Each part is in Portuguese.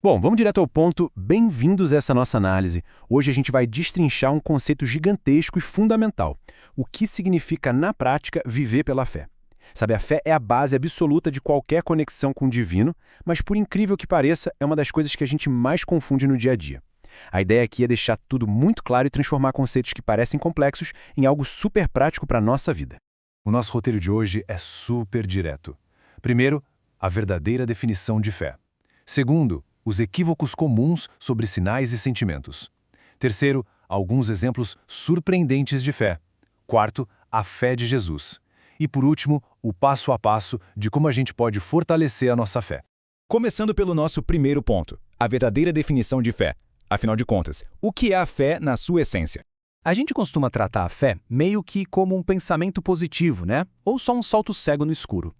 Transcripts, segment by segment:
Bom, vamos direto ao ponto. Bem-vindos a essa nossa análise. Hoje a gente vai destrinchar um conceito gigantesco e fundamental. O que significa, na prática, viver pela fé? Sabe, a fé é a base absoluta de qualquer conexão com o divino, mas por incrível que pareça, é uma das coisas que a gente mais confunde no dia a dia. A ideia aqui é deixar tudo muito claro e transformar conceitos que parecem complexos em algo super prático para a nossa vida. O nosso roteiro de hoje é super direto. Primeiro, a verdadeira definição de fé. Segundo, os equívocos comuns sobre sinais e sentimentos. Terceiro, alguns exemplos surpreendentes de fé. Quarto, a fé de Jesus. E por último, o passo a passo de como a gente pode fortalecer a nossa fé. Começando pelo nosso primeiro ponto, a verdadeira definição de fé. Afinal de contas, o que é a fé na sua essência? A gente costuma tratar a fé meio que como um pensamento positivo, né? Ou só um salto cego no escuro.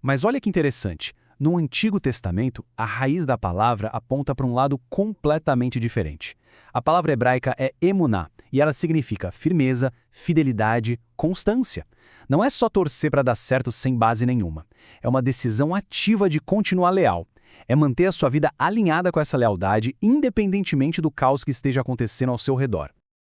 Mas olha que interessante, no Antigo Testamento, a raiz da palavra aponta para um lado completamente diferente. A palavra hebraica é emuná, e ela significa firmeza, fidelidade, constância. Não é só torcer para dar certo sem base nenhuma. É uma decisão ativa de continuar leal. É manter a sua vida alinhada com essa lealdade, independentemente do caos que esteja acontecendo ao seu redor.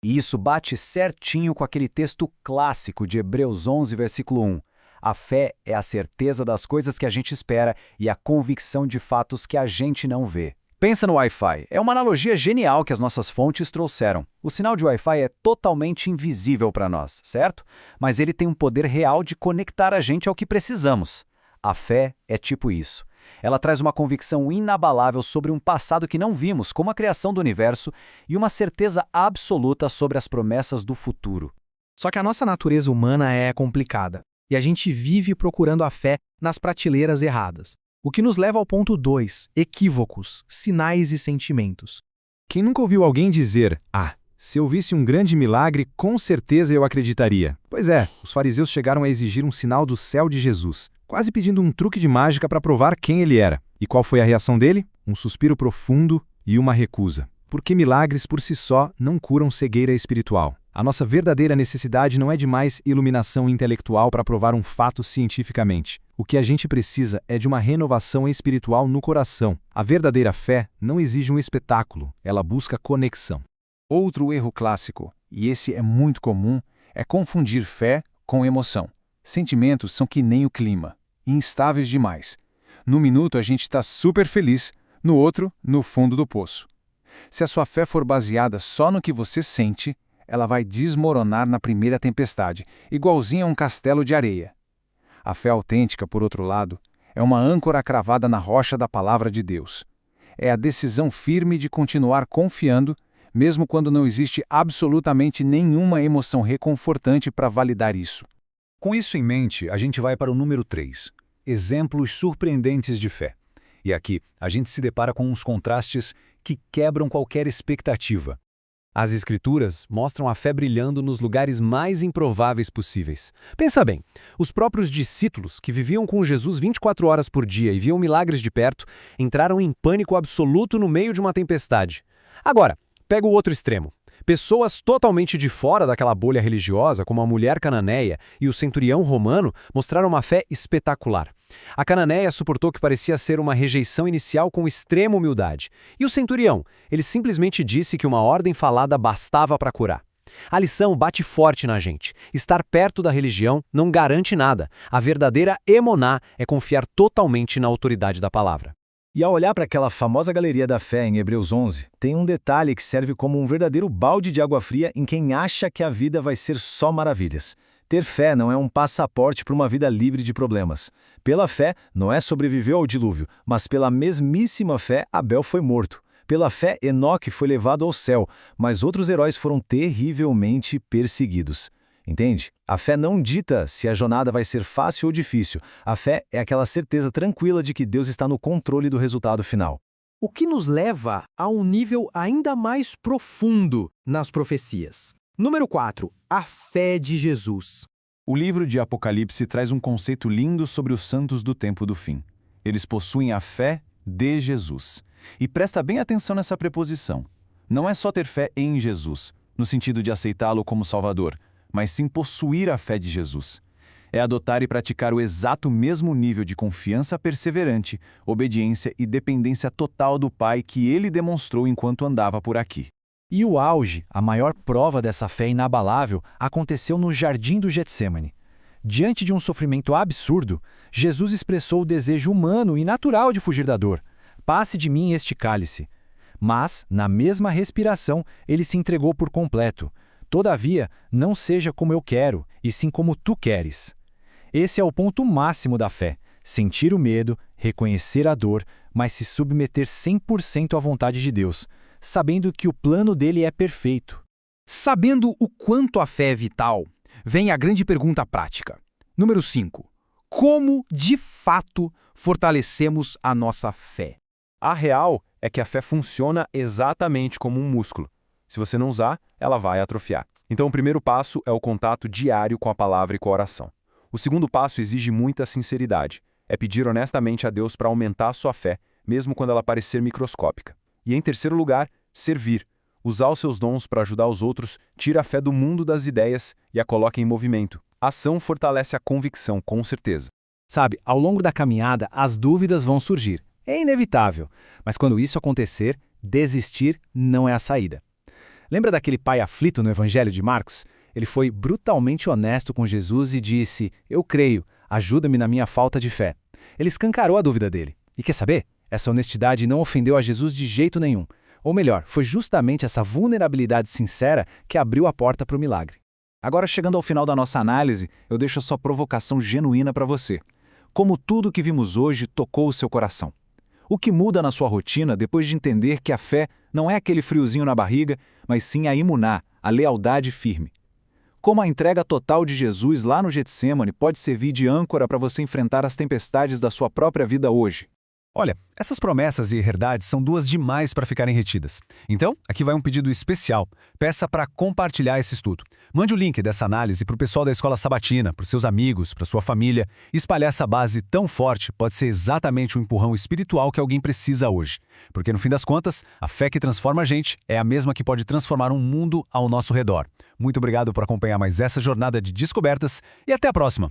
E isso bate certinho com aquele texto clássico de Hebreus 11, versículo 1. A fé é a certeza das coisas que a gente espera e a convicção de fatos que a gente não vê. Pensa no Wi-Fi. É uma analogia genial que as nossas fontes trouxeram. O sinal de Wi-Fi é totalmente invisível para nós, certo? Mas ele tem um poder real de conectar a gente ao que precisamos. A fé é tipo isso. Ela traz uma convicção inabalável sobre um passado que não vimos, como a criação do universo, e uma certeza absoluta sobre as promessas do futuro. Só que a nossa natureza humana é complicada, e a gente vive procurando a fé nas prateleiras erradas. O que nos leva ao ponto 2, equívocos, sinais e sentimentos. Quem nunca ouviu alguém dizer, se eu visse um grande milagre, com certeza eu acreditaria. Pois é, os fariseus chegaram a exigir um sinal do céu de Jesus, quase pedindo um truque de mágica para provar quem ele era. E qual foi a reação dele? Um suspiro profundo e uma recusa. Porque milagres por si só não curam cegueira espiritual. A nossa verdadeira necessidade não é de mais iluminação intelectual para provar um fato cientificamente. O que a gente precisa é de uma renovação espiritual no coração. A verdadeira fé não exige um espetáculo, ela busca conexão. Outro erro clássico, e esse é muito comum, é confundir fé com emoção. Sentimentos são que nem o clima, instáveis demais. Num minuto a gente está super feliz, no outro, no fundo do poço. Se a sua fé for baseada só no que você sente, ela vai desmoronar na primeira tempestade, igualzinho a um castelo de areia. A fé autêntica, por outro lado, é uma âncora cravada na rocha da palavra de Deus. É a decisão firme de continuar confiando, mesmo quando não existe absolutamente nenhuma emoção reconfortante para validar isso. Com isso em mente, a gente vai para o número 3, exemplos surpreendentes de fé. E aqui, a gente se depara com uns contrastes que quebram qualquer expectativa. As Escrituras mostram a fé brilhando nos lugares mais improváveis possíveis. Pensa bem, os próprios discípulos, que viviam com Jesus 24 horas por dia e viam milagres de perto, entraram em pânico absoluto no meio de uma tempestade. Agora, pega o outro extremo. Pessoas totalmente de fora daquela bolha religiosa, como a mulher cananeia e o centurião romano, mostraram uma fé espetacular. A cananeia suportou que parecia ser uma rejeição inicial com extrema humildade. E o centurião? Ele simplesmente disse que uma ordem falada bastava para curar. A lição bate forte na gente. Estar perto da religião não garante nada. A verdadeira emuná é confiar totalmente na autoridade da palavra. E ao olhar para aquela famosa galeria da fé em Hebreus 11, tem um detalhe que serve como um verdadeiro balde de água fria em quem acha que a vida vai ser só maravilhas. Ter fé não é um passaporte para uma vida livre de problemas. Pela fé, Noé sobreviveu ao dilúvio, mas pela mesmíssima fé, Abel foi morto. Pela fé, Enoque foi levado ao céu, mas outros heróis foram terrivelmente perseguidos. Entende? A fé não dita se a jornada vai ser fácil ou difícil. A fé é aquela certeza tranquila de que Deus está no controle do resultado final. O que nos leva a um nível ainda mais profundo nas profecias. Número 4. A fé de Jesus. O livro de Apocalipse traz um conceito lindo sobre os santos do tempo do fim. Eles possuem a fé de Jesus. E presta bem atenção nessa preposição. Não é só ter fé em Jesus, no sentido de aceitá-lo como Salvador, mas sim possuir a fé de Jesus. é adotar e praticar o exato mesmo nível de confiança perseverante, obediência e dependência total do Pai que ele demonstrou enquanto andava por aqui. E o auge, a maior prova dessa fé inabalável, aconteceu no Jardim do Getsêmani. Diante de um sofrimento absurdo, Jesus expressou o desejo humano e natural de fugir da dor. Passe de mim este cálice. Mas, na mesma respiração, ele se entregou por completo. Todavia, não seja como eu quero, e sim como tu queres. Esse é o ponto máximo da fé: sentir o medo, reconhecer a dor, mas se submeter 100% à vontade de Deus, sabendo que o plano dele é perfeito. Sabendo o quanto a fé é vital, vem a grande pergunta prática. Número 5. Como, de fato, fortalecemos a nossa fé? A real é que a fé funciona exatamente como um músculo. Se você não usar, ela vai atrofiar. Então, o primeiro passo é o contato diário com a palavra e com a oração. O segundo passo exige muita sinceridade. É pedir honestamente a Deus para aumentar a sua fé, mesmo quando ela parecer microscópica. E, em terceiro lugar, servir. Usar os seus dons para ajudar os outros, tira a fé do mundo das ideias e a coloca em movimento. A ação fortalece a convicção, com certeza. Sabe, ao longo da caminhada, as dúvidas vão surgir. É inevitável. Mas quando isso acontecer, desistir não é a saída. Lembra daquele pai aflito no Evangelho de Marcos? Ele foi brutalmente honesto com Jesus e disse: "Eu creio, ajuda-me na minha falta de fé." Ele escancarou a dúvida dele. E quer saber? Essa honestidade não ofendeu a Jesus de jeito nenhum. Ou melhor, foi justamente essa vulnerabilidade sincera que abriu a porta para o milagre. Agora, chegando ao final da nossa análise, eu deixo a sua provocação genuína para você. Como tudo que vimos hoje tocou o seu coração? O que muda na sua rotina depois de entender que a fé não é aquele friozinho na barriga, mas sim a imuná, a lealdade firme? Como a entrega total de Jesus lá no Getsêmani pode servir de âncora para você enfrentar as tempestades da sua própria vida hoje? Olha, essas promessas e verdades são duas demais para ficarem retidas. Então, aqui vai um pedido especial. Peça para compartilhar esse estudo. Mande o link dessa análise para o pessoal da Escola Sabatina, para os seus amigos, para sua família. Espalhar essa base tão forte pode ser exatamente o empurrão espiritual que alguém precisa hoje. Porque, no fim das contas, a fé que transforma a gente é a mesma que pode transformar um mundo ao nosso redor. Muito obrigado por acompanhar mais essa jornada de descobertas e até a próxima!